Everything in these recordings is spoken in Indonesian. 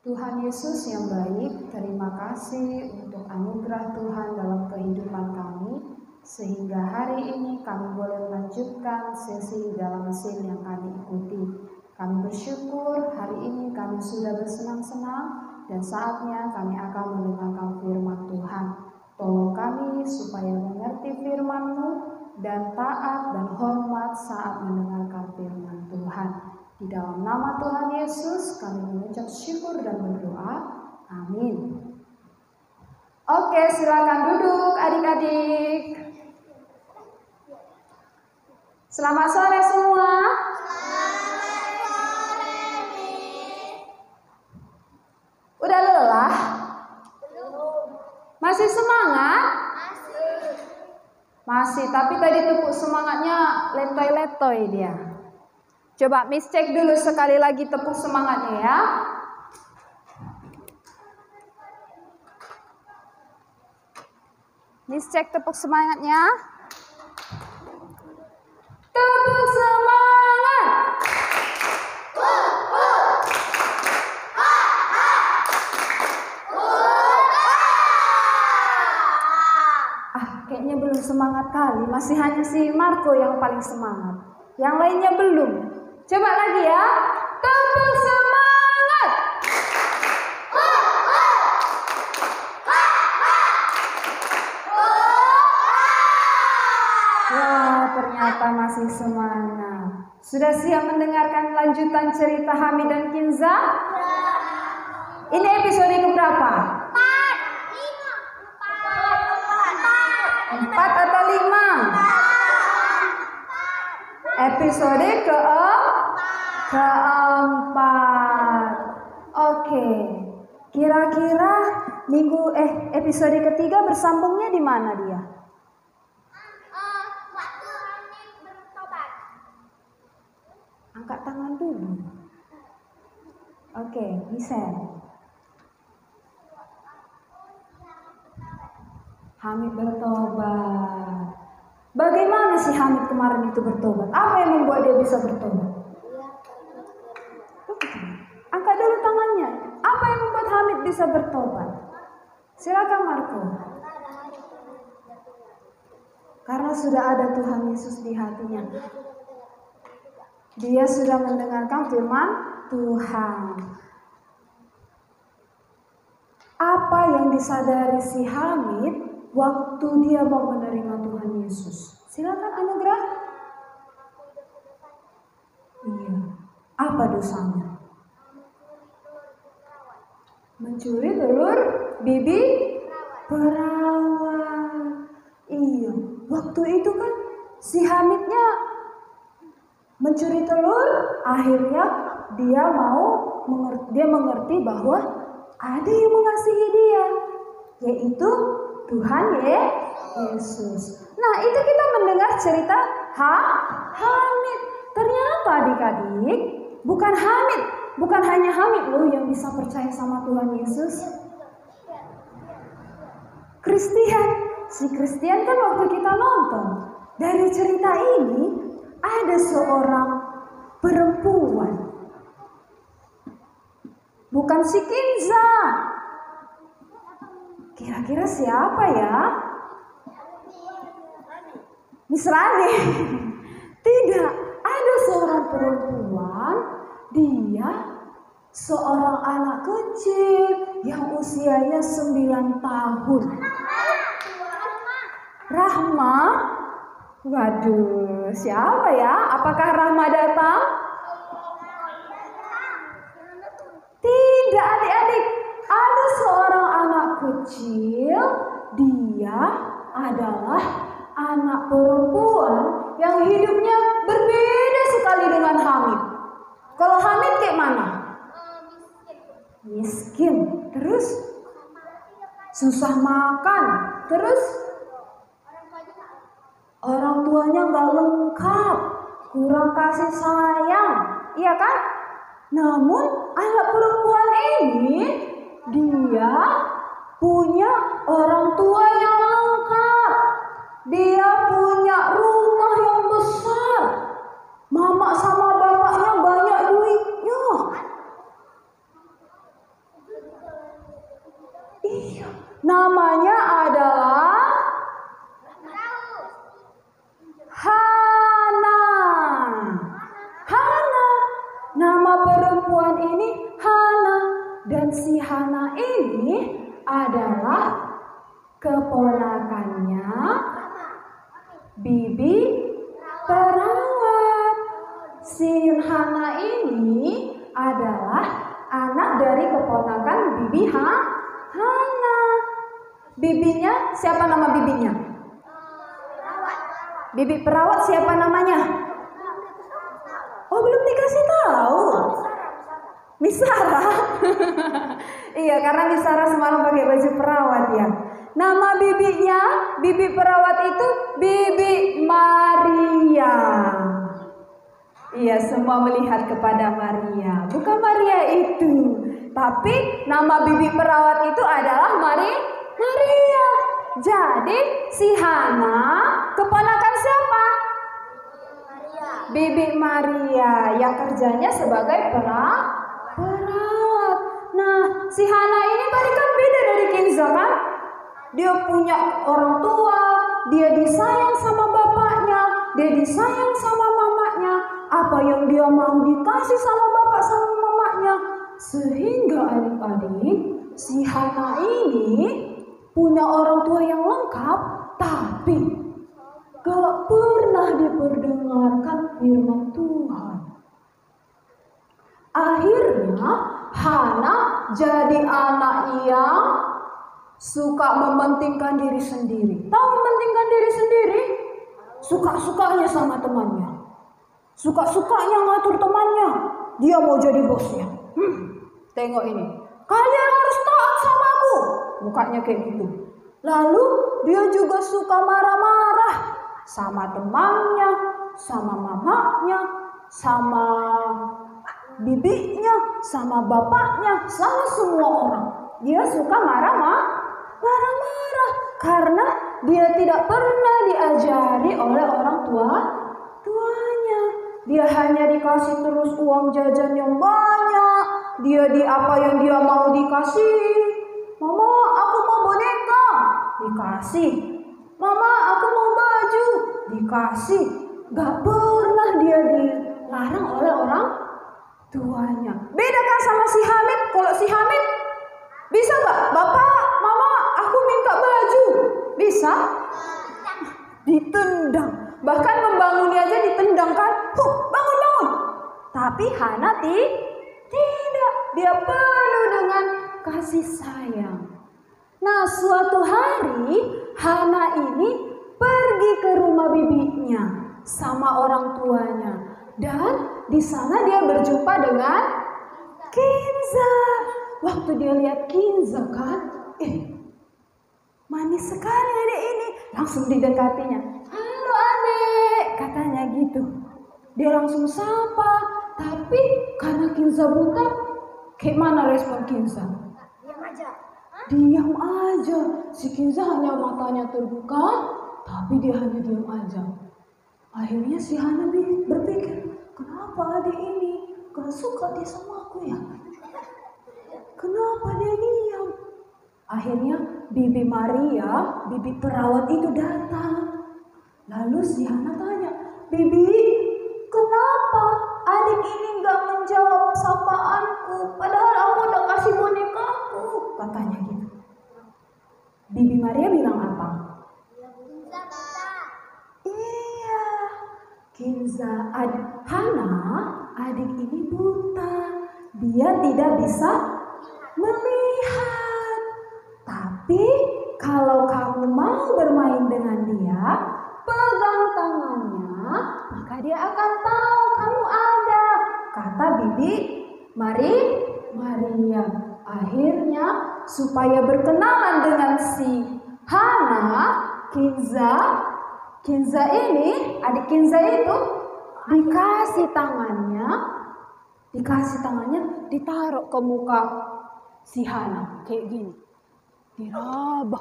Tuhan Yesus yang baik, terima kasih untuk anugerah Tuhan dalam kehidupan kami, sehingga hari ini kami boleh melanjutkan sesi dalam mesin yang kami ikuti. Kami bersyukur hari ini kami sudah bersenang-senang dan saatnya kami akan mendengarkan firman Tuhan. Tolong kami supaya mengerti firman-Mu dan taat dan hormat saat mendengarkan firman Tuhan. Di dalam nama Tuhan Yesus kami mengucap syukur dan berdoa. Amin. Oke, silakan duduk adik-adik. Selamat sore semua. Udah lelah? Masih semangat? Masih, tapi tadi tepuk semangatnya letoy-letoy dia. Coba Miss cek dulu sekali lagi tepuk semangatnya ya. Miss cek tepuk semangatnya. Tepuk semangat. Kayaknya belum semangat kali. Masih hanya si Marco yang paling semangat. Yang lainnya belum. Coba lagi ya. Tepuk semangat. Wah, ternyata masih semangat. Sudah siap mendengarkan lanjutan cerita Hamid dan Kinza? Ini episode keberapa? 4 atau 5? Episode keempat. Oke. Kira-kira episode ketiga bersambungnya di mana dia? Waktu Hamid bertobat. Angkat tangan dulu. Oke, Michelle. Hamid bertobat. Bagaimana si Hamid kemarin itu bertobat? Apa yang membuat dia bisa bertobat? Angkat dulu tangannya. Apa yang membuat Hamid bisa bertobat? Silakan Marco. Karena sudah ada Tuhan Yesus di hatinya. Dia sudah mendengarkan firman Tuhan. Apa yang disadari si Hamid waktu dia mau menerima Tuhan Yesus? Silakan anugerah. Iya. Apa dosanya? Mencuri telur bibi perawan. Iya. Waktu itu kan si Hamidnya mencuri telur, akhirnya dia mengerti bahwa ada yang mengasihi dia, yaitu Tuhan Yesus. Nah, itu kita mendengar cerita Hamid. Ternyata adik-adik, bukan hanya Hamid loh yang bisa percaya sama Tuhan Yesus. Si Christian kan waktu kita nonton, dari cerita ini ada seorang perempuan. Bukan si Kinza. Kira-kira siapa ya? Miss Rani. Tidak, ada seorang perempuan, dia seorang anak kecil yang usianya 9 tahun. Rahma? Waduh, siapa ya? Apakah Rahma datang? Tidak adik-adik, ada seorang anak kecil, dia adalah anak perempuan yang hidupnya berbeda sekali dengan Hamid. Kalau Hamid kayak mana? Miskin, terus susah makan, terus orang tuanya gak lengkap, kurang kasih sayang, iya kan? Namun anak perempuan ini dia punya orang tua yang lengkap. Dia punya rumah yang besar. Mama sama bapaknya banyak duitnya. Namanya adalah Hana. Hana. Nama perempuan ini Hana. Dan si Hana ini adalah keponakannya Bibi perawat. Si Hana ini adalah anak dari keponakan Bibi Hana. Bibinya, siapa nama bibinya? Bibi perawat siapa namanya? Oh, belum dikasih tahu. Misara. Iya, karena Misara semalam pakai baju perawat ya. Nama bibinya, bibi perawat itu Bibi Maria. Iya, semua melihat kepada Maria. Bukan Maria itu, tapi nama bibi perawat itu adalah Maria. Jadi si Hana keponakan siapa? Bibi Maria yang kerjanya sebagai perawat. Nah, si Hana ini kan beda dari Kinza kan? Dia punya orang tua, dia disayang sama bapaknya, dia disayang sama mamanya. Apa yang dia mau dikasih sama bapak sama mamanya. Sehingga adik-adik, si Hana ini punya orang tua yang lengkap, tapi gak pernah diperdengarkan firman Tuhan. Akhirnya Hana jadi anak yang suka mementingkan diri sendiri. Tahu mementingkan diri sendiri? Suka-sukanya sama temannya. Suka-sukanya ngatur temannya. Dia mau jadi bosnya. Tengok ini. Kalian harus taat sama aku. Mukanya kayak gitu. Lalu dia juga suka marah-marah sama temannya, sama mamanya, sama bibinya, sama bapaknya, sama semua orang. Dia suka marah-marah karena dia tidak pernah diajari oleh orang tuanya. Dia hanya dikasih terus uang jajan yang banyak. Dia apa yang dia mau dikasih. Mama, aku mau boneka, dikasih. Mama, aku mau baju, dikasih. Gak pernah dia dilarang oleh orang tuanya. Beda kan sama si Hamid. Kalau si Hamid bisa gak? Bapak, mama, aku minta baju. Bisa? Ditendang. Bahkan membangunnya aja ditendang kan. Bangun. Tapi Hana tidak. Dia penuh dengan kasih sayang. Nah, suatu hari Hana ini pergi ke rumah bibinya sama orang tuanya. Dan di sana dia berjumpa dengan Kinza. Waktu dia lihat Kinza kan, manis sekali adik ini. Langsung didekatinya. Halo adik, katanya gitu. Dia langsung sapa. Tapi karena Kinza buta, kayak mana respon Kinza? Diam aja. Si Kinza hanya matanya terbuka, tapi dia hanya diam aja. Akhirnya si Hana berpikir, kenapa adik ini gak suka dia sama aku ya? Kenapa dia diam? Akhirnya Bibi Maria, bibi perawat itu datang. Lalu si Hana tanya, Bibi, kenapa adik ini gak menjawab sapaanku? Padahal aku udah kasih bonekaku, katanya gitu. Bibi Maria bilang apa? Iya, Kinza, Hana, adik ini buta. Dia tidak bisa melihat. Tapi kalau kamu mau bermain dengan dia, pegang tangannya, maka dia akan tahu kamu ada, kata Bibi Maria. Akhirnya supaya berkenalan dengan si Hana, Kinza ini, adik Kinza itu dikasih tangannya, ditaruh ke muka si Hana kayak gini, diraba.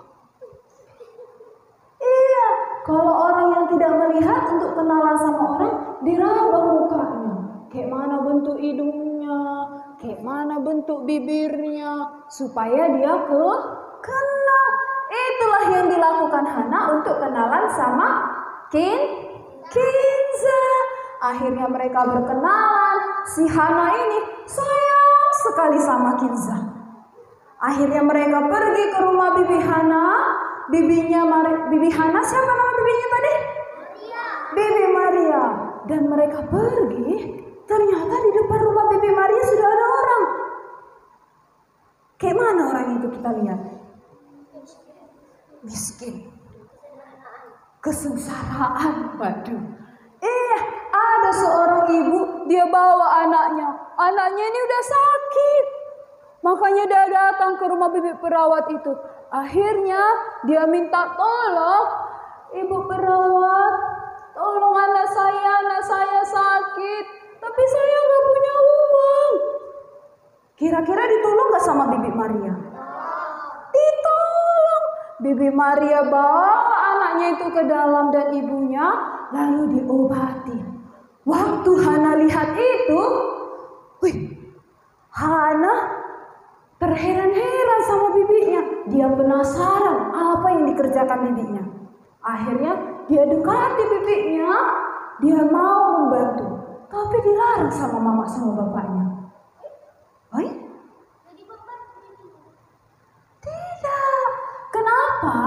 Iya, kalau orang yang tidak melihat untuk kenalan sama orang, diraba mukanya. Kayak mana bentuk hidungnya, kayak mana bentuk bibirnya, supaya dia kenal. itulah yang dilakukan Hana untuk kenalan sama Kinza. Akhirnya mereka berkenalan. Si Hana ini sayang sekali sama Kinza. Akhirnya mereka pergi ke rumah Bibi Hana. Bibi Hana, siapa nama bibinya tadi? Bibi Maria. Dan mereka pergi. Ternyata di depan rumah Bibi Maria sudah ada orang. Kayak mana orang itu kita lihat? Miskin. Kesengsaraan. Waduh. Ada seorang ibu, dia bawa anaknya. Anaknya ini udah sakit. Makanya dia datang ke rumah bibi perawat itu. Akhirnya dia minta tolong, ibu perawat, tolong anak saya sakit. Tapi saya nggak punya uang. Kira-kira ditolong nggak sama Bibi Maria? Ditolong. Bibi Maria bawa anaknya itu ke dalam dan ibunya, lalu diobati. Waktu Hana lihat itu, Hana terheran-heran sama bibinya. Dia penasaran apa yang dikerjakan bibinya. Akhirnya dia dekati bibinya, dia mau membantu. Tapi dilarang sama mama sama bapaknya. Tidak. Kenapa?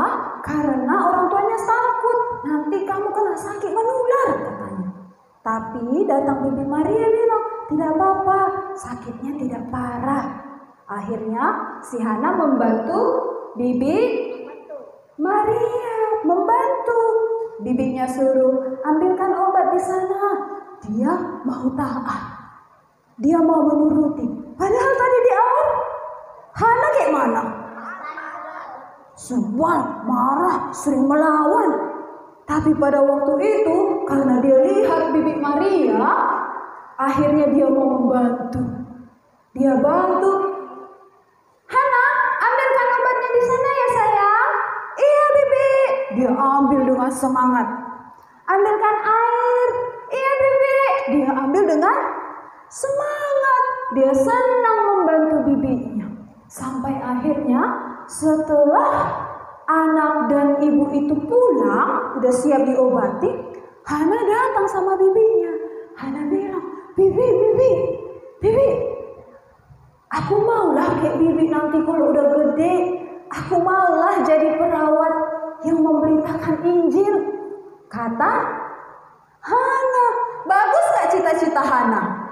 Karena orang tuanya takut. Nanti kamu kena sakit menular katanya. Tapi datang Bibi Maria bilang, tidak apa-apa, sakitnya tidak parah. Akhirnya si Hana membantu Bibi Maria, membantu. Bibinya suruh ambilkan obat di sana. Dia mau taat. Dia mau menuruti. Padahal tadi di awal Hana kayak mana? Sebal, marah, sering melawan. Tapi pada waktu itu karena dia lihat Bibi Maria, akhirnya dia mau membantu. Dia bantu. Hana, ambilkan obatnya di sana ya sayang. Iya Bibi. Dia ambil dengan semangat. Ambilkan air. Iya Bibi. Dia ambil dengan semangat. Dia senang membantu bibinya. Sampai akhirnya setelah anak dan ibu itu pulang, udah siap diobati, Hana datang sama bibinya. Hana bilang, Bibi, aku maulah kayak Bibi nanti kalau udah gede. Aku maulah jadi perawat yang memberitakan Injil. Kata Hana. Bagus gak cita-cita Hana?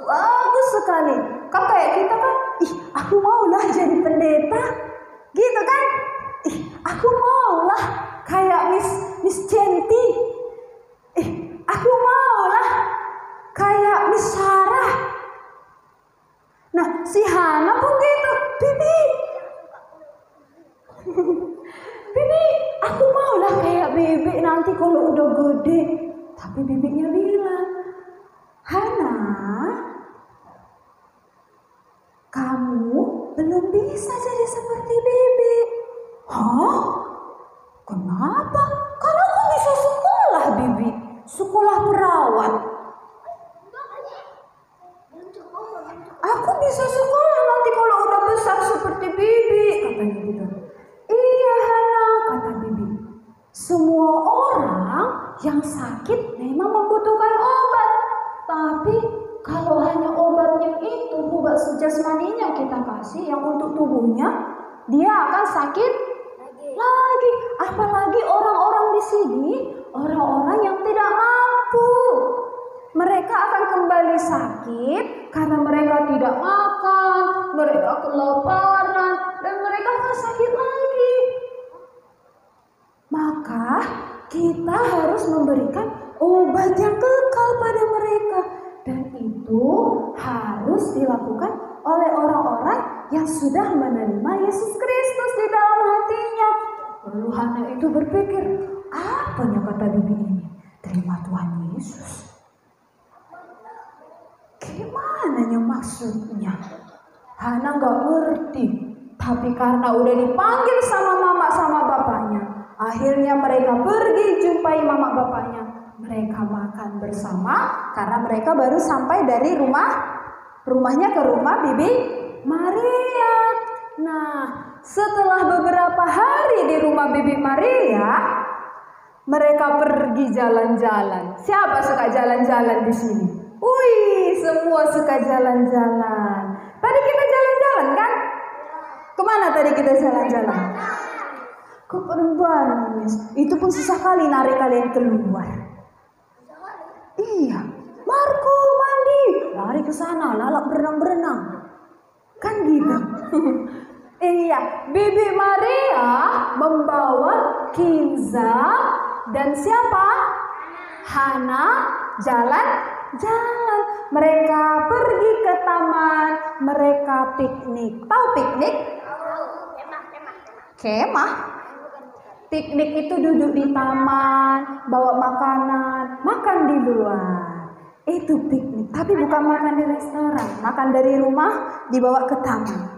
Bagus sekali. Kan kayak kita kan, aku maulah jadi pendeta. Gitu kan? Aku maulah kayak Miss Centi. Aku maulah kayak Miss Sarah. Nah, si Hana pun gitu. Bibi, aku maulah kayak Bibi nanti kalau udah gede. Tapi bibinya bilang, Hana, kamu belum bisa jadi seperti Bibi. Hah? Kenapa? Karena aku bisa sekolah Bibi. Sekolah perawat. Aku bisa sekolah nanti kalau udah besar seperti Bibi. Katanya gitu. Iya Hana, kata Bibi. Semua orang yang sakit memang membutuhkan obat. Tapi kalau hanya obatnya itu, obat jasmaninya kita kasih yang untuk tubuhnya, dia akan sakit lagi. Apalagi orang-orang di sini, orang-orang yang tidak mampu. Mereka akan kembali sakit karena mereka tidak makan, mereka kelaparan, dan mereka akan sakit lagi. Maka kita harus memberikan obat yang kekal pada mereka. Dan itu harus dilakukan oleh orang-orang yang sudah menerima Yesus Kristus di dalam hatinya. Lalu Hana itu berpikir, apanya kata Bibi ini? Terima Tuhan Yesus. Gimana maksudnya? Hana gak ngerti. Tapi karena udah dipanggil sama mama sama bapaknya, akhirnya mereka pergi jumpai mama bapaknya. Mereka makan bersama karena mereka baru sampai dari rumahnya ke rumah Bibi Maria. Nah, setelah beberapa hari di rumah Bibi Maria, mereka pergi jalan-jalan. Siapa suka jalan-jalan di sini? Wih, semua suka jalan-jalan. Tadi kita jalan-jalan kan? Kemana tadi kita jalan-jalan? Ke Perempuan, Miss. Itu pun susah kali narik kalian keluar. Iya, Marco mandi, lari ke sana, lalap berenang-berenang. Kan gitu. Iya, Bibi Maria membawa Kinza dan siapa? Hana jalan-jalan. Mereka pergi ke taman, mereka piknik. Tahu piknik? Kemah. Piknik itu duduk di taman, bawa makanan, makan di luar. Itu piknik, tapi bukan makan di restoran, makan dari rumah dibawa ke taman.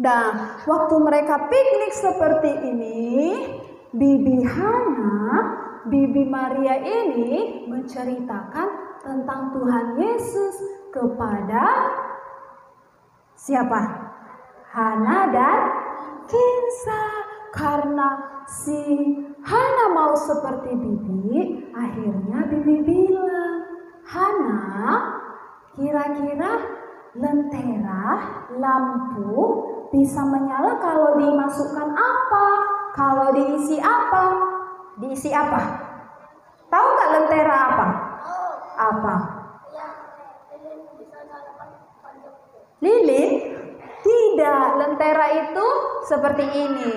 Nah, waktu mereka piknik seperti ini, Bibi Hana, Bibi Maria ini menceritakan tentang Tuhan Yesus kepada siapa? Hana dan Kinza. Karena si Hana mau seperti Bibi, akhirnya Bibi bilang, Hana, kira-kira lentera lampu bisa menyala kalau dimasukkan apa? Kalau diisi apa? Diisi apa? Tahu nggak lentera apa? Apa? Lilin? Tidak, lentera itu seperti ini.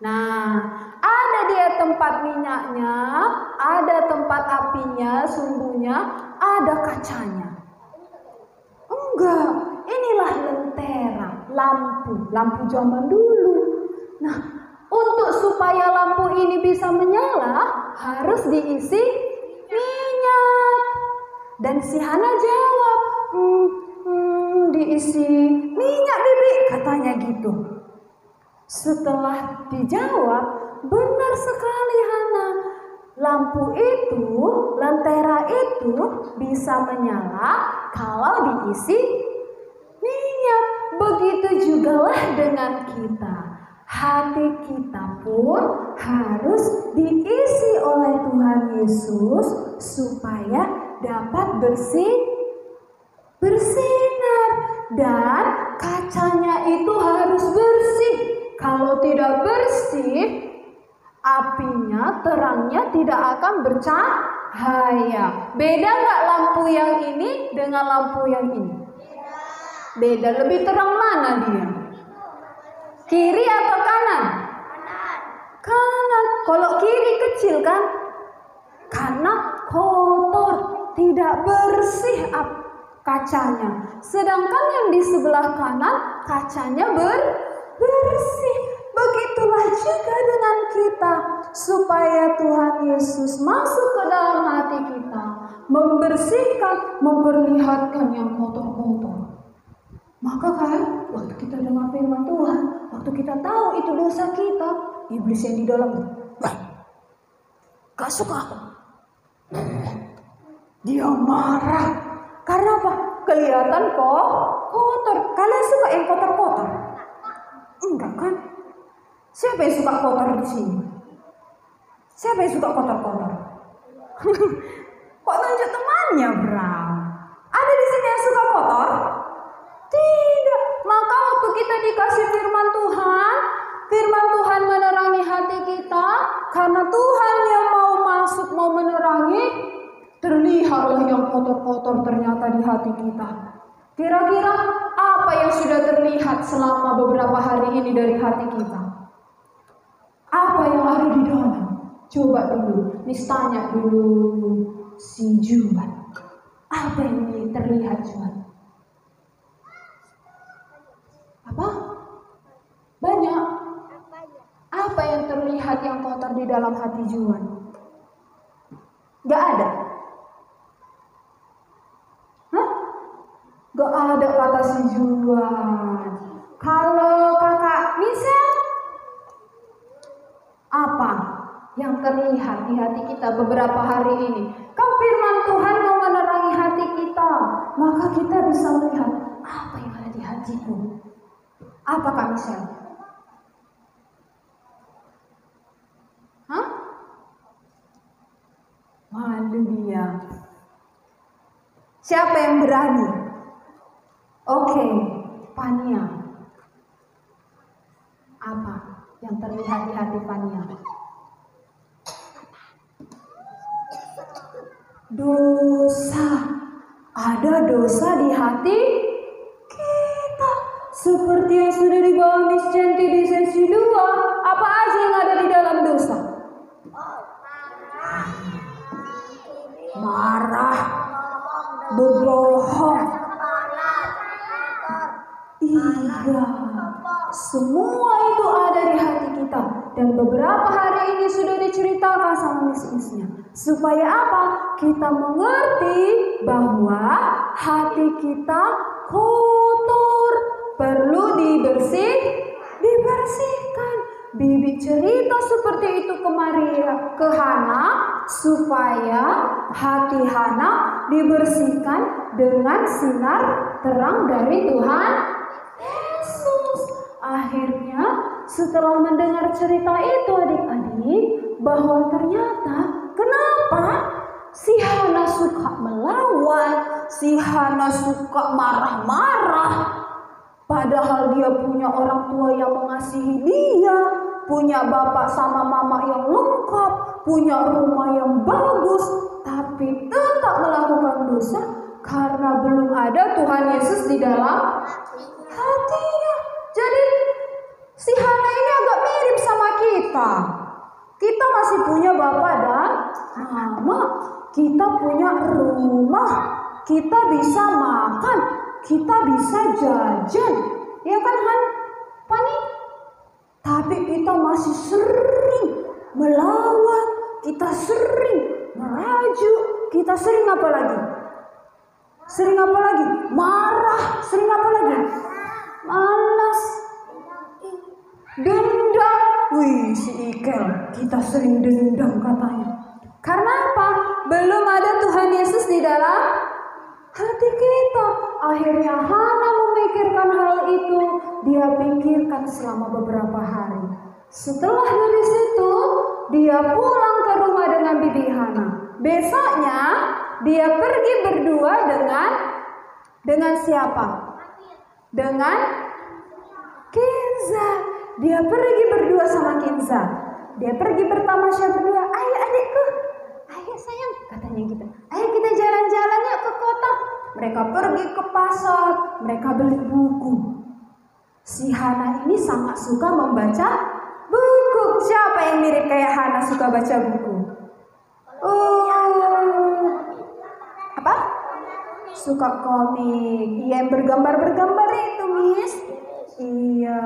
Nah, ada dia tempat minyaknya, ada tempat apinya, sumbunya, ada kacanya. Enggak, inilah lentera, lampu zaman dulu. Nah, untuk supaya lampu ini bisa menyala, harus diisi minyak. Dan si Hana jawab, diisi minyak Bibi, katanya gitu. Setelah dijawab, benar sekali Hana. Lampu itu, lentera itu bisa menyala kalau diisi minyak. Begitu jugalah dengan kita. Hati kita pun harus diisi oleh Tuhan Yesus supaya dapat bersinar. Dan kacanya itu harus bersih. Kalau tidak bersih, apinya, terangnya tidak akan bercahaya. Beda nggak lampu yang ini dengan lampu yang ini? Beda. Lebih terang mana dia? Kiri atau kanan? Kanan. Kalau kiri kecil kan? Karena kotor, tidak bersih kacanya. Sedangkan yang di sebelah kanan kacanya bersih. Begitulah juga dengan kita, supaya Tuhan Yesus masuk ke dalam hati kita, membersihkan, memperlihatkan yang kotor-kotor. Maka kan, waktu kita dengar firman Tuhan, waktu kita tahu itu dosa kita, iblis yang di dalam, gak suka, dia marah. Karena apa? Kelihatan kok kotor. Kalian suka yang kotor-kotor? Enggak kan? Siapa yang suka kotor di sini? Siapa yang suka kotor-kotor? Kok nunjuk temannya, Bram? Ada di sini yang suka kotor? Tidak. Maka waktu kita dikasih firman Tuhan menerangi hati kita, karena Tuhan yang mau masuk, mau menerangi, terlihatlah yang kotor-kotor ternyata di hati kita. Kira-kira apa yang sudah terlihat selama beberapa hari ini dari hati kita? Apa yang ada di dalam? Coba dulu, tanya dulu si Juan. Apa yang terlihat Juan? Apa? Banyak. Apa yang terlihat yang kotor di dalam hati Juan? Gak ada. Gak ada kata si Juan. Kalau kakak Misel, apa yang terlihat di hati kita beberapa hari ini? Kan firman Tuhan mau menerangi hati kita, maka kita bisa melihat apa yang ada di hatiku, Apa Kak Michelle? Hah? Malu dia. Siapa yang berani? Oke, Fania. Apa yang terlihat di hati Fania? Dosa. Ada dosa di hati kita. Seperti yang sudah dibawa Miss Chanti di sesi 2. Apa aja yang ada di dalam dosa? Marah, berbohong. Iya, semua itu ada di hati kita. Dan beberapa hari ini sudah diceritakan sama Miss-Missnya. Supaya apa? Kita mengerti bahwa hati kita kotor, perlu dibersihkan. Bibi cerita seperti itu ke Maria, ke Hana, supaya hati Hana dibersihkan dengan sinar terang dari Tuhan Yesus. Akhirnya setelah mendengar cerita itu adik-adik, bahwa ternyata kenapa si Hana suka melawan, si Hana suka marah-marah. Padahal dia punya orang tua yang mengasihi dia, punya bapak sama mama yang lengkap, punya rumah yang bagus, tapi tetap melakukan dosa karena belum ada Tuhan Yesus di dalam hatinya. Jadi si Hana ini agak mirip sama kita. Kita masih punya bapak dan mama, kita punya rumah, kita bisa makan, kita bisa jajan, ya kan Fani? Tapi kita masih sering melawan, kita sering merajuk, kita sering apa lagi? Sering apa lagi? Marah, sering apa lagi? Malas, dendam. Wih, si Ikel, kita sering dendam katanya. Karena apa? Belum ada Tuhan Yesus di dalam hati kita. Akhirnya Hana memikirkan hal itu. Dia pikirkan selama beberapa hari. Setelah dari situ, dia pulang ke rumah dengan bibi Hana. Besoknya, dia pergi berdua dengan siapa? Dengan Kinza. Dia pergi berdua sama Kinza. Dia pergi bertamasya berdua. Ayo adikku, ayo sayang, katanya gitu. Ayo kita jalan-jalan yuk ke kota. Mereka pergi ke pasar, mereka beli buku. Si Hana ini sangat suka membaca buku. Siapa yang mirip kayak Hana suka baca buku? Apa? Suka komik. Iya, yang bergambar-bergambar itu, Miss. Iya,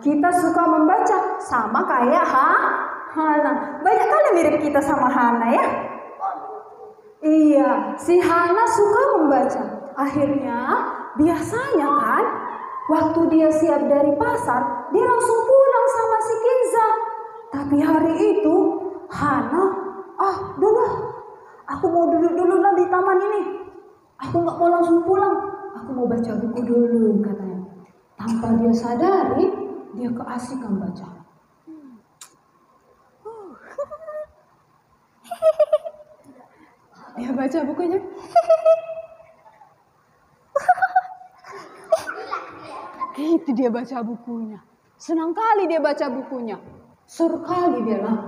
kita suka membaca sama kayak Hana. Banyak kali mirip kita sama Hana ya. Iya, si Hana suka membaca. Akhirnya biasanya kan waktu dia siap dari pasar, dia langsung pulang sama si Kinza. Tapi hari itu Hana, dulu aku mau duduk dulu lah di taman ini. Aku nggak mau langsung pulang. Aku mau baca buku dulu katanya. Tanpa dia sadari, dia keasikan baca. Dia baca bukunya. Gitu dia baca bukunya. Senang kali dia baca bukunya. Seru kali dia lah.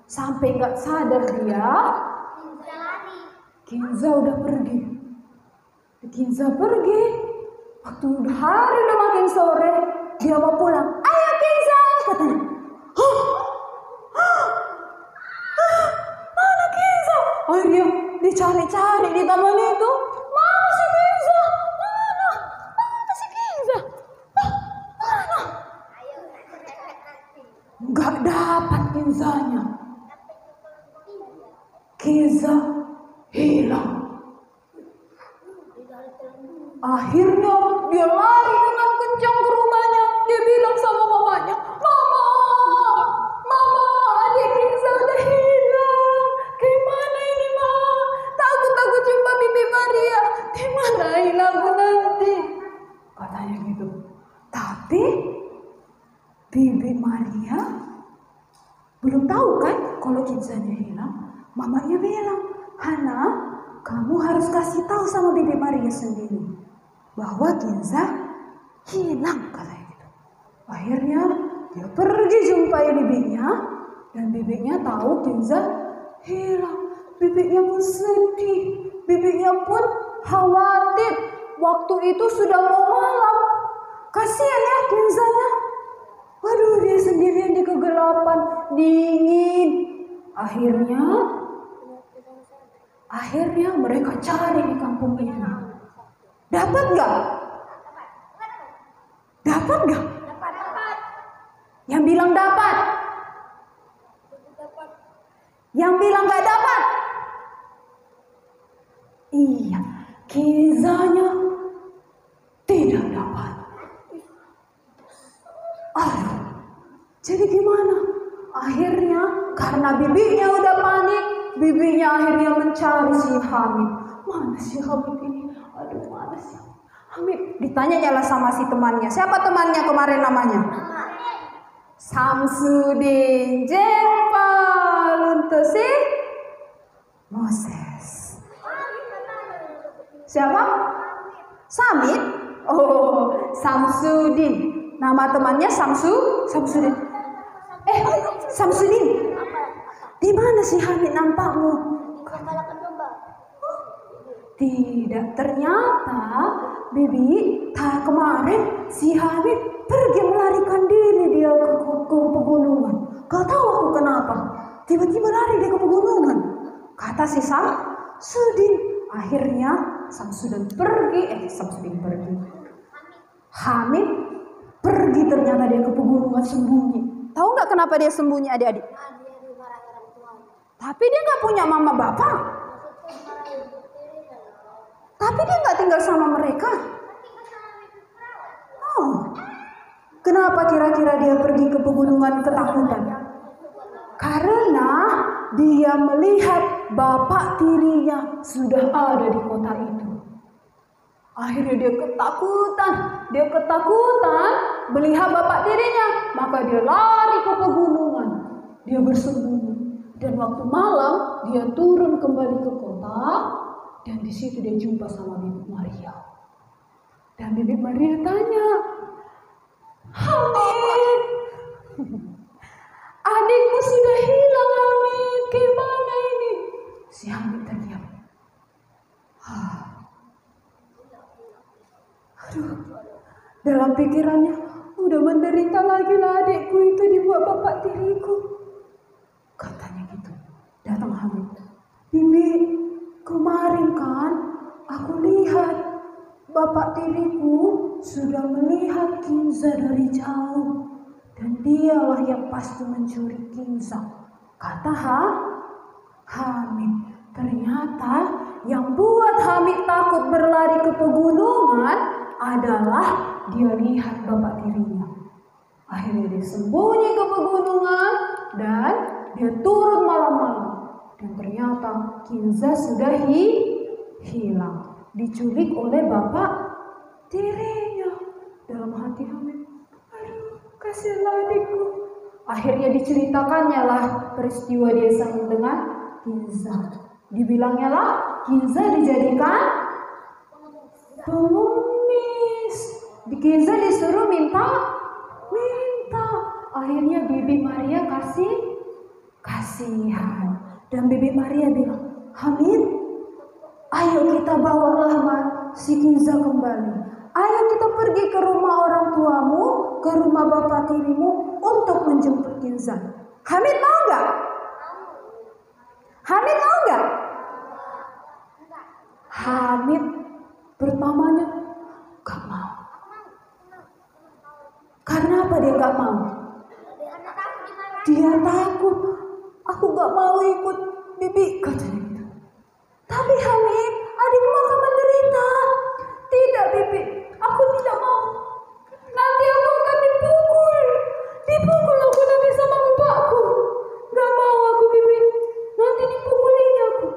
Sampai nggak sadar dia, Kinza udah pergi. Kinza pergi. Waktu hari udah makin sore, dia mau pulang. Ayo Kinza, katanya. Mana Kinza? Akhirnya dicari-cari di taman itu. Mana si Kinza? Mana si Kinza? Mana? Nggak dapat Kinzanya. Kinza hilang. Akhirnya dia lari dengan kencang ke rumahnya. Dia bilang sama mamanya, Mama, adik Kinza udah hilang. Gimana ini, Ma? Takut jumpa Bibi Maria. Gimana hilang nanti? Katanya gitu. Tapi Bibi Maria belum tahu kan kalau Kinzanya hilang. Mamanya bilang, Hana, kamu harus kasih tahu sama Bibi Maria sendiri bahwa Kinza hilang, katanya gitu. Akhirnya dia pergi jumpai bibinya dan bibinya tahu Kinza hilang. Bibinya pun sedih, bibinya pun khawatir. Waktu itu sudah mau malam. Kasihan ya Kinzanya. Waduh, dia sendirian di kegelapan, dingin. Akhirnya mereka cari di kampung ini. Dapat nggak? Dapat nggak? Yang bilang dapat. Yang bilang nggak dapat. Iya, Kinzanya tidak dapat. Aduh, jadi gimana? Akhirnya karena bibinya udah panik, bibinya akhirnya mencari si Hamid. Mana si Hamid ini? Aduh, mana sih? Hamid ditanya nyala sama si temannya. Siapa temannya kemarin namanya? Samsudin Jempal untuk si Moses. Siapa? Samit? Oh, Samsudin. Nama temannya Samsudin. Samsudin. Di mana si Hamid nampakmu? Tidak, ternyata Bibi kemarin si Hamid pergi melarikan diri dia ke pegunungan. Gak tahu aku kenapa. Tiba-tiba lari dia ke pegunungan. Kata si Samsudin. Akhirnya Samsudin pergi. Hamid pergi, ternyata dia ke pegunungan sembunyi. Tahu nggak kenapa dia sembunyi, adik-adik? Tapi dia nggak punya mama bapak. Tapi dia nggak tinggal sama mereka. Oh, kenapa kira-kira dia pergi ke pegunungan ketakutan? Karena dia melihat bapak tirinya sudah ada di kota itu. Akhirnya dia ketakutan melihat bapak tirinya. Maka dia lari ke pegunungan. Dia bersembunyi. Dan waktu malam dia turun kembali ke kota. Dan di situ dia jumpa sama Bibi Maria. Dan Bibi Maria tanya, Hamid, adikmu sudah hilang, Hamid. Gimana ini? Si Hamid terdiam. Aduh, dalam pikirannya, udah menderita lagi lah adikku itu dibuat bapak tiriku. Katanya gitu. Datang Hamid. Bibi, kemarin kan aku lihat bapak tiriku sudah melihat Kinza dari jauh. Dan dialah yang pasti mencuri Kinza. Kata Hamid. Ternyata yang buat Hamid takut berlari ke pegunungan adalah dia lihat bapak tirinya. Akhirnya dia sembunyi ke pegunungan dan dia turun malam-malam. Dan ternyata Kinza sudah hilang, diculik oleh bapak tirinya. Dalam hati Hamid, aduh, kasihanlah adikku. Akhirnya diceritakannya lah peristiwa dia sama dengan Kinza. Dibilangnya lah Kinza dijadikan pengemis. Kinza disuruh minta. Akhirnya Bibi Maria kasihan. Dan Bibi Maria bilang, Hamid, ayo kita bawalah si Kinza kembali. Ayo kita pergi ke rumah orang tuamu, ke rumah bapak tirimu untuk menjemput Kinza. Hamid mau nggak? Hamid pertamanya gak mau. Karena apa dia gak mau? Dia takut. Aku gak mau ikut Bibi, katanya gitu. Tapi Hamid, adikmu akan menderita. Tidak Bibi, aku tidak mau. Nanti aku akan dipukul aku nanti sama bapakku. Gak mau aku Bibi, nanti dipukulin aku.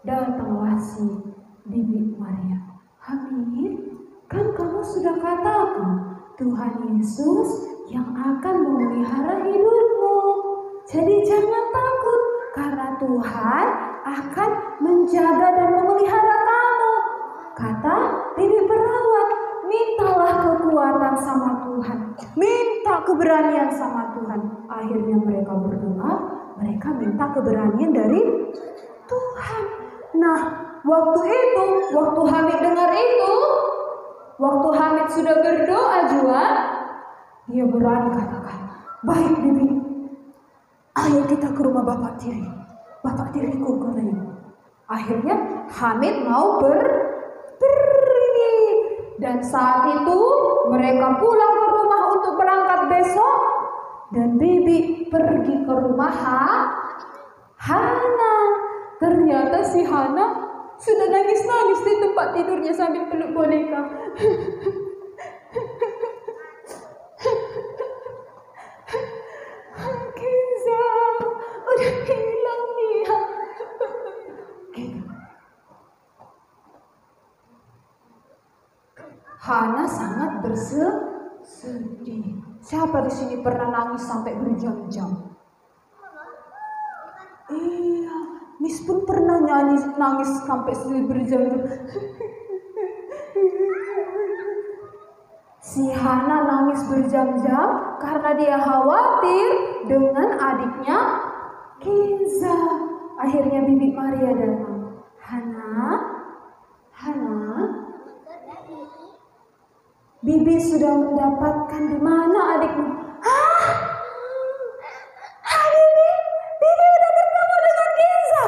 Datanglah si Bibi Maria. Hamid, kan kamu sudah katakan Tuhan Yesus yang akan memelihara hidupmu. Jadi jangan takut, karena Tuhan akan menjaga dan memelihara kamu. Kata bibi perawat, mintalah kekuatan sama Tuhan, minta keberanian sama Tuhan. Akhirnya mereka berdoa, mereka minta keberanian dari Tuhan. Nah, waktu itu, waktu Hamid dengar itu, waktu Hamid sudah berdoa juga, dia berani katakan, baik bibi, ayo kita ke rumah bapak tiriku katanya. Akhirnya Hamid mau pergi. Dan saat itu mereka pulang ke rumah untuk berangkat besok. Dan bibi pergi ke rumah Hana. Ternyata si Hana sudah nangis-nangis di tempat tidurnya sambil peluk boneka. Kinza udah hilang dia. Hana sangat bersedih. Siapa di sini pernah nangis sampai berjam-jam? Iya, Miss pun pernah nangis sampai berjam-jam. Si Hana nangis berjam-jam karena dia khawatir dengan adiknya Kinza. Akhirnya Bibi Maria datang. Hana, Bibi sudah mendapatkan di mana adikmu? Bibi udah bertemu dengan Kinza?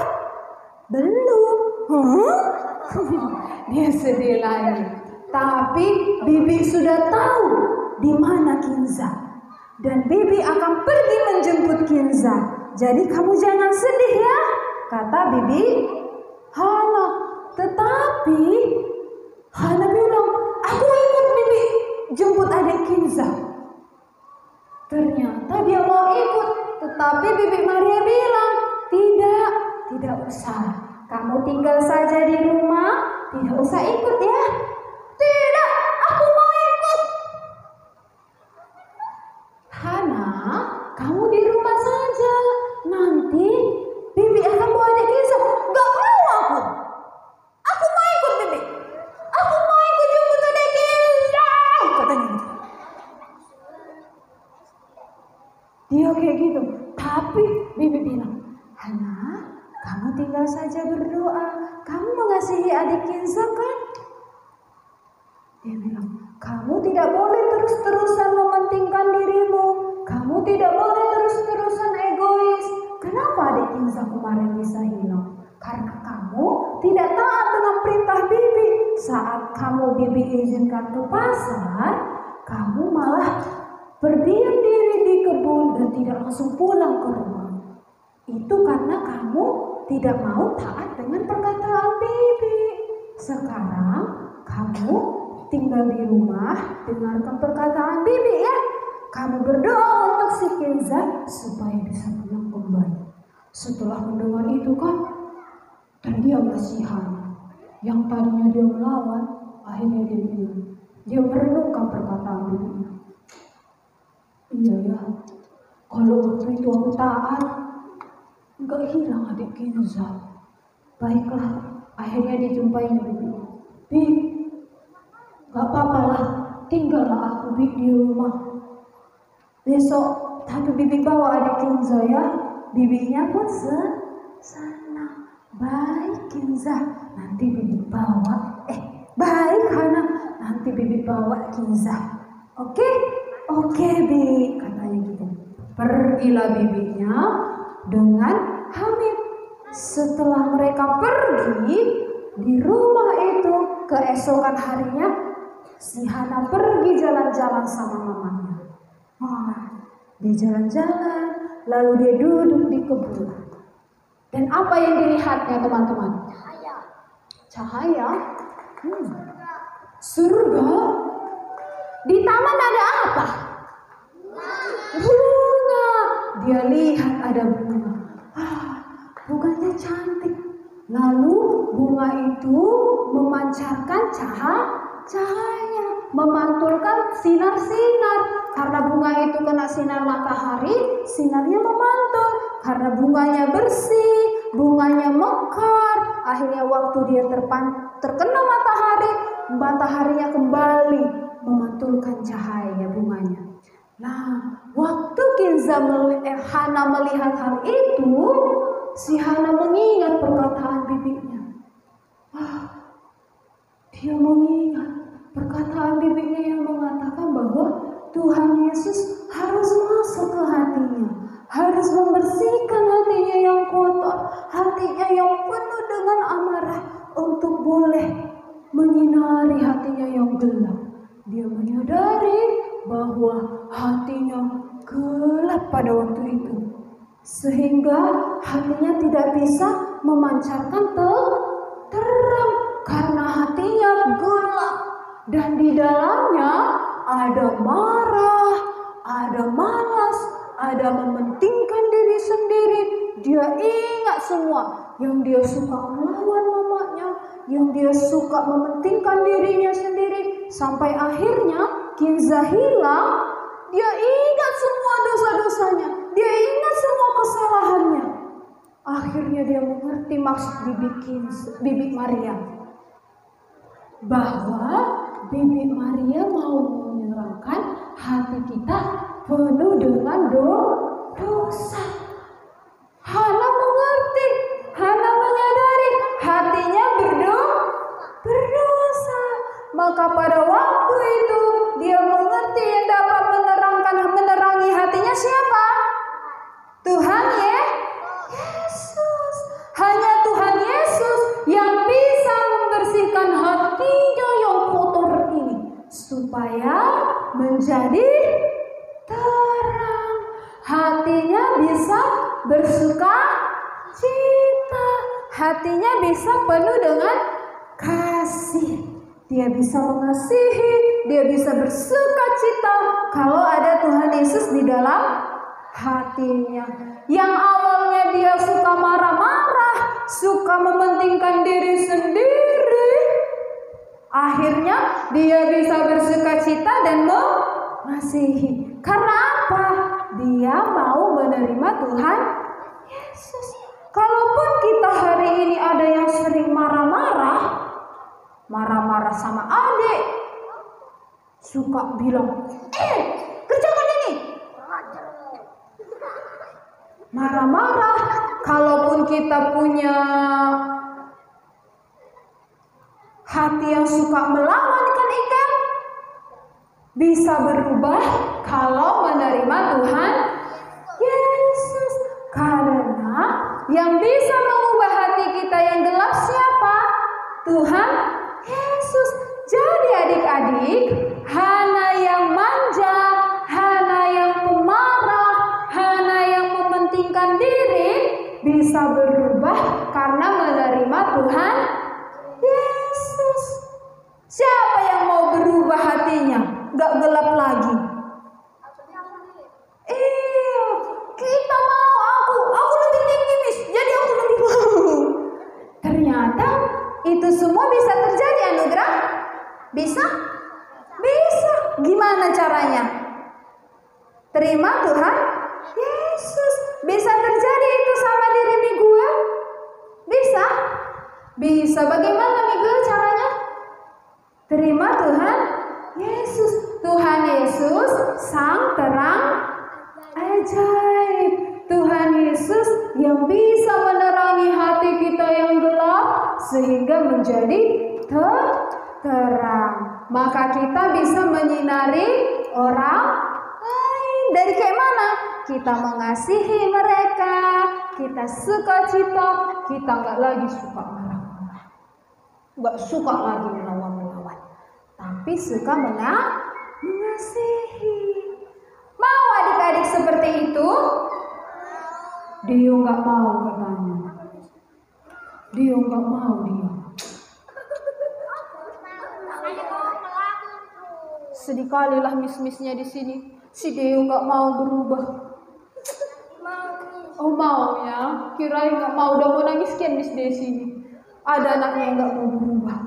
Belum. Dia sedih lagi. Tapi Bibi sudah tahu di mana Kinza. Dan Bibi akan pergi menjemput Kinza. Jadi kamu jangan sedih ya, kata Bibi Hana. Tetapi Hana bilang, aku ikut Bibi jemput adik Kinza. Ternyata dia mau ikut, tetapi Bibi Maria bilang, tidak usah. Kamu tinggal saja di rumah, tidak usah ikut ya. Tidak, aku mau ikut. Hana, kamu di rumah saja. Nanti Bibi akan bawa adik Kinza. Gak mau aku. Aku mau ikut Bibi. Aku mau ikut jemput adik Kinza, katanya. Dia kayak gitu. Tapi Bibi bilang, Hana, kamu tinggal saja berdoa. Kamu mengasihi adik Kinza kan? Dia bilang, kamu tidak boleh terus-terusan mementingkan dirimu. Kamu tidak boleh terus-terusan egois. Kenapa adik Kinza kemarin bisa hilang? Karena kamu tidak taat dengan perintah Bibi. Saat Bibi izinkan ke pasar, kamu malah berdiam diri di kebun dan tidak langsung pulang ke rumah. Itu karena kamu tidak mau taat dengan perkataan Bibi. Sekarang kamu tinggal di rumah, dengarkan perkataan Bibi ya. Kamu berdoa untuk si Kinza supaya bisa pulang kembali. Setelah mendengar itu kan, dan dia kasihan. Yang tadinya dia melawan, akhirnya dia bilang, dia merenungkan perkataan Bibi. Iya ya, kalau waktu itu aku taat, enggak hilang adik Kinza. Baiklah, akhirnya dijumpainya Bibi. Bibi, gak apa-apa lah, tinggallah aku di rumah. Besok, tapi Bibi bawa adik Kinza ya. Bibinya pun senang. Baik Kinza, nanti Bibi bawa. Baik Hana, nanti Bibi bawa Kinza. Oke, Bibi, katanya gitu. Pergilah bibinya dengan Hamid. Setelah mereka pergi di rumah itu, keesokan harinya si Hana pergi jalan-jalan sama mamanya. Dia jalan-jalan, lalu dia duduk di kebun. Dan apa yang dilihatnya teman-teman? Cahaya. Surga. Di taman ada apa? Bunga. Dia lihat ada bunga. Bunganya cantik. Lalu bunga itu memancarkan cahaya. memantulkan sinar-sinar. Karena bunga itu kena sinar matahari, sinarnya memantul. Karena bunganya bersih, bunganya mekar, akhirnya waktu dia terkena matahari, mataharinya kembali memantulkan cahaya bunganya. Nah, waktu Hana melihat hal itu, si Hana mengingat perkataan bibinya. Dia mengingat perkataan bibinya yang mengatakan bahwa Tuhan Yesus harus masuk ke hatinya, harus membersihkan hatinya yang kotor, hatinya yang penuh dengan amarah untuk boleh menyinari hatinya yang gelap. Dia menyadari bahwa hatinya gelap pada waktu itu, sehingga hatinya tidak bisa memancarkan terang karena hatinya gelap, dan di dalamnya ada marah, ada malas, ada mementingkan diri sendiri. Dia ingat semua yang dia suka melawan mamanya, yang dia suka mementingkan dirinya sendiri, sampai akhirnya Kinza hilang. Dia ingat semua dosa-dosanya, dia ingat semua kesalahannya. Akhirnya dia mengerti maksud Bibi Maria, bahwa Bibi Maria mau menyerahkan hati kita penuh dengan dosa. Hana mengerti, Hana menyadari hatinya berdosa. Maka pada waktu itu dia mengerti yang dapat menerangi hatinya siapa? Tuhan Yesus. Hanya Tuhan Yesus yang bisa membersihkan hatinya yang kotor ini supaya menjadi terang. Hatinya bisa bersuka cita, hatinya bisa penuh dengan kasih. Dia bisa mengasihi, dia bisa bersuka cita kalau ada Tuhan Yesus di dalam hatinya. Yang awalnya dia suka marah-marah, suka mementingkan diri sendiri, akhirnya dia bisa bersuka cita dan mengasihi. Karena apa? Dia mau menerima Tuhan Yesus. Kalaupun kita hari ini ada yang sering marah-marah sama adik, suka bilang, kerjakan ini. Marah-marah. Kalaupun kita punya hati yang suka melawan ikan, bisa berubah kalau menerima Tuhan Yesus. Karena yang bisa mengubah hati kita yang gelap siapa? Tuhan Yesus. Jadi adik-adik, Hana yang manja, Hana yang pemarah, Hana yang mementingkan diri bisa berubah karena menerima Tuhan Yesus. Siapa yang mau berubah hatinya? Gak gelap lagi. Iya, kita mau aku lebih tinggi Miss, jadi aku lebih mau. Ternyata itu semua bisa terjadi, Anugrah. Bisa? Bisa. Gimana caranya? Terima Tuhan Yesus. Bisa terjadi itu sama diri Miguel? Bisa? Bisa. Bagaimana Miguel caranya? Terima Tuhan Yesus. Tuhan Yesus sang terang ajaib. Tuhan Yesus yang bisa menerangi hati kita yang gelap sehingga menjadi terang. Maka kita bisa menyinari orang lain. Dari kayak mana? Kita mengasihi mereka, kita suka cita, kita nggak lagi suka marah-marah, nggak suka lagi melawan-melawan, tapi suka mengasihi. Mau adik-adik seperti itu? Dia nggak mau katanya. Dia nggak mau dia. Sedih kali lah mis-misnya di sini. Si Deo nggak mau berubah. Oh mau ya? Kirain nggak mau. Udah mau nangis kian Miss Desi. Ada anaknya yang nggak mau berubah.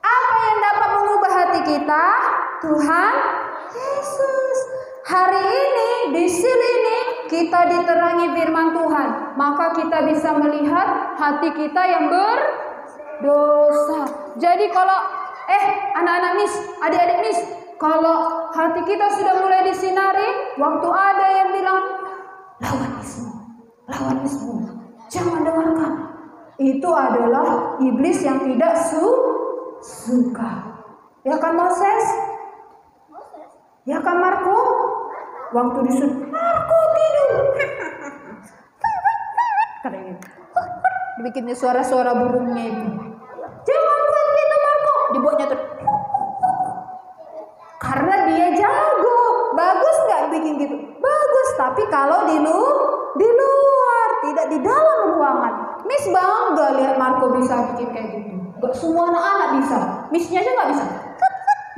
Apa yang dapat mengubah hati hati kita? Tuhan Yesus. Hari ini di seal ini kita diterangi firman Tuhan, maka kita bisa melihat hati kita yang berdosa. Jadi kalau anak-anak Miss, adik-adik Miss, kalau hati kita sudah mulai disinari, waktu ada yang bilang lawan Mismu, jangan dengarkan. Itu adalah iblis yang tidak suka. Ya kan Moses? Ya kan Marco? Waktu disuruh Marco tidur. Dibikinnya suara-suara burungnya itu. Jangan buat gitu Marco. Dibuatnya tuh. Karena dia jago. Bagus nggak bikin gitu? Bagus. Tapi kalau di luar, tidak di dalam ruangan. Miss bangga lihat Marco bisa bikin kayak gitu. Gak semua anak-anak bisa. Missnya aja nggak bisa.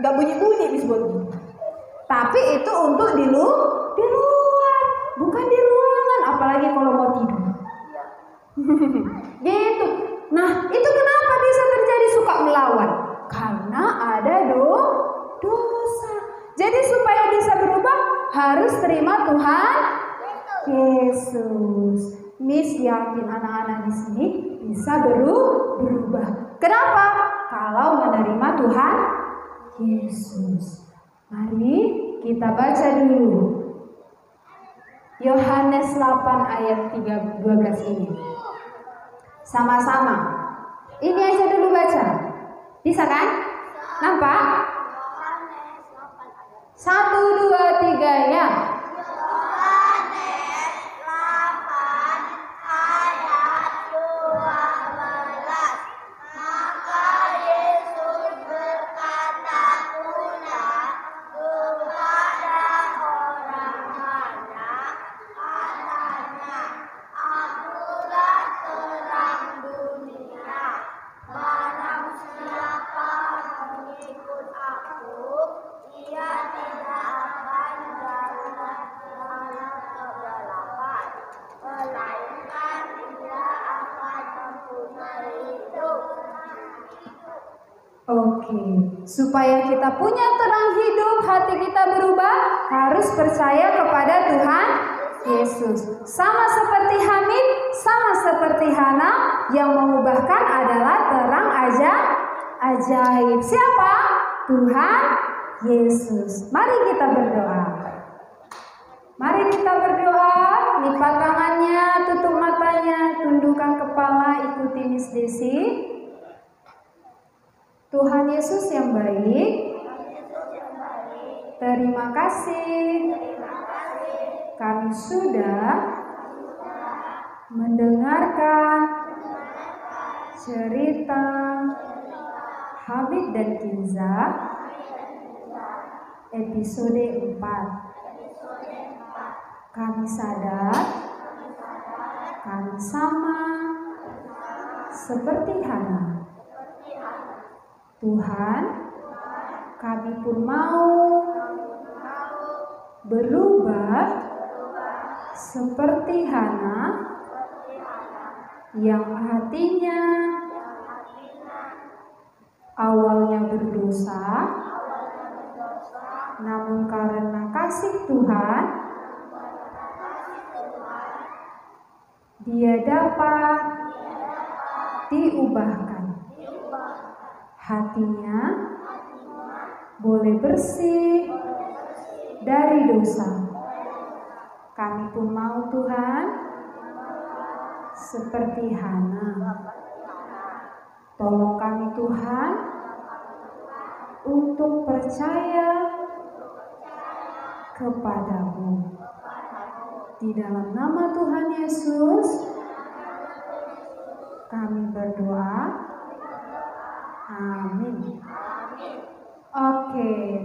Gak bunyi-bunyi Miss buat gitu. Tapi itu untuk di luar, bukan di ruangan. Apalagi kalau mau tidur. Gitu. Nah, itu kenapa bisa terjadi suka melawan? Karena ada dosa. Jadi supaya bisa berubah harus terima Tuhan Yesus. Miss yakin anak-anak di sini bisa berubah. Kenapa? Kalau menerima Tuhan Yesus. Mari kita baca dulu Yohanes 8 ayat 12 ini. Sama-sama. Ini aja dulu baca. Bisa kan? Nampak? 1, 2, 3 ya. Oke, supaya kita punya terang hidup, hati kita berubah, harus percaya kepada Tuhan Yesus. Sama seperti Hamid, sama seperti Hana, yang mengubahkan adalah terang ajaib. Siapa? Tuhan Yesus. Mari kita berdoa. Mari kita berdoa, lipat tangannya, tutup matanya, tundukkan kepala, ikuti Miss Desi. Tuhan Yesus yang baik, terima kasih kami sudah mendengarkan cerita Hamid dan Kinza episode 4. Kami sadar kami sama seperti Hana. Tuhan, kami pun mau berubah seperti Hana yang hatinya awalnya berdosa, namun karena kasih Tuhan, dia dapat diubahkan. Hatinya boleh bersih dari dosa. Kami pun mau Tuhan seperti Hana. Tolong kami Tuhan untuk percaya kepadamu. Di dalam nama Tuhan Yesus kami berdoa. Amin. Oke.